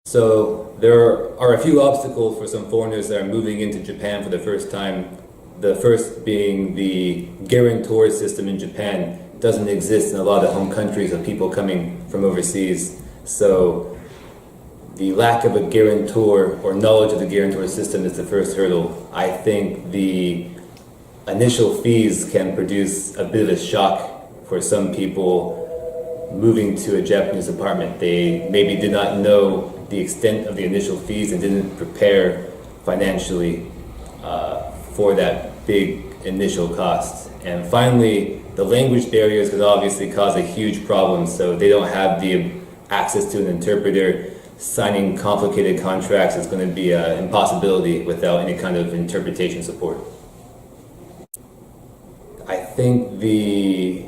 So there are a few obstacles for some foreigners that are moving into Japan for the first time. The first being the guarantor system in Japan doesn't exist in a lot of home countries of people coming from overseas. So the lack of a guarantor or knowledge of the guarantor system is the first hurdle. I think the initial fees can produce a bit of a shock for some people moving to a Japanese apartment. They maybe did not know the extent of the initial fees and didn't prepare financially for that big initial cost. And finally, the language barriers could obviously cause a huge problem, so they don't have the access to an interpreter. Signing complicated contracts is going to be an impossibility without any kind of interpretation support. I think the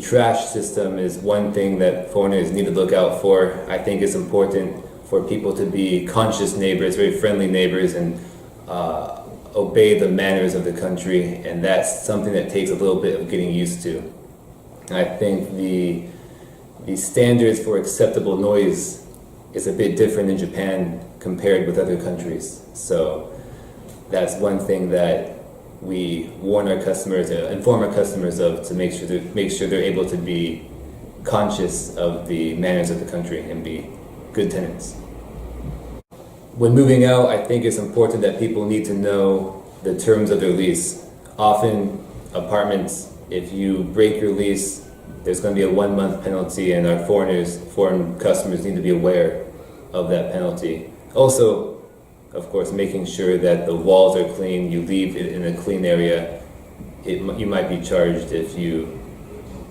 trash system is one thing that foreigners need to look out for. I think it's important for people to be conscious neighbors, very friendly neighbors, and obey the manners of the country, and that's something that takes a little bit of getting used to. And I think the standards for acceptable noise is a bit different in Japan compared with other countries. So that's one thing that we warn our customers, inform our customers of, to make sure they're able to be conscious of the manners of the country and be good tenants. When moving out, I think it's important that people need to know the terms of their lease. Often apartments, if you break your lease, there's going to be a 1-month penalty, and our foreign customers need to be aware of that penalty. Also, of course, making sure that the walls are clean, you leave it in a clean area. You might be charged if you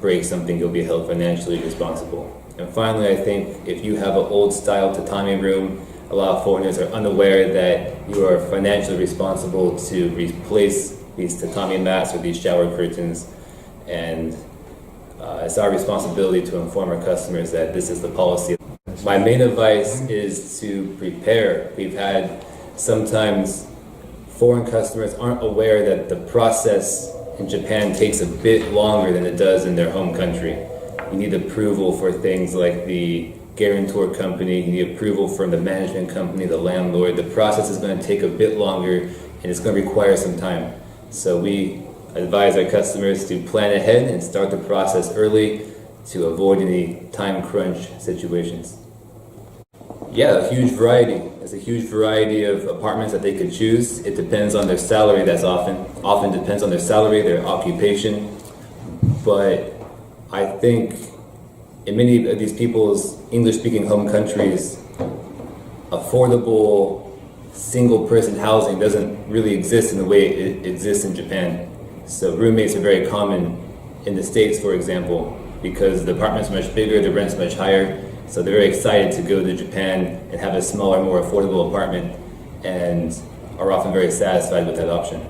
break something, you'll be held financially responsible. And finally, I think if you have an old style tatami room, a lot of foreigners are unaware that you are financially responsible to replace these tatami mats or these shower curtains. And it's our responsibility to inform our customers that this is the policy. My main advice is to prepare. We've had sometimes foreign customers aren't aware that the process in Japan takes a bit longer than it does in their home country. You need approval for things like the guarantor company, you need approval from the management company, the landlord. The process is going to take a bit longer and it's going to require some time. So we advise our customers to plan ahead and start the process early to avoid any time crunch situations. Yeah, a huge variety. There's a huge variety of apartments that they could choose. It depends on their salary. That's often depends on their salary, their occupation. But I think in many of these people's English-speaking home countries, affordable single-person housing doesn't really exist in the way it exists in Japan. So roommates are very common in the States, for example, because the apartment's much bigger, the rent's much higher. So they're very excited to go to Japan and have a smaller, more affordable apartment, and are often very satisfied with that option.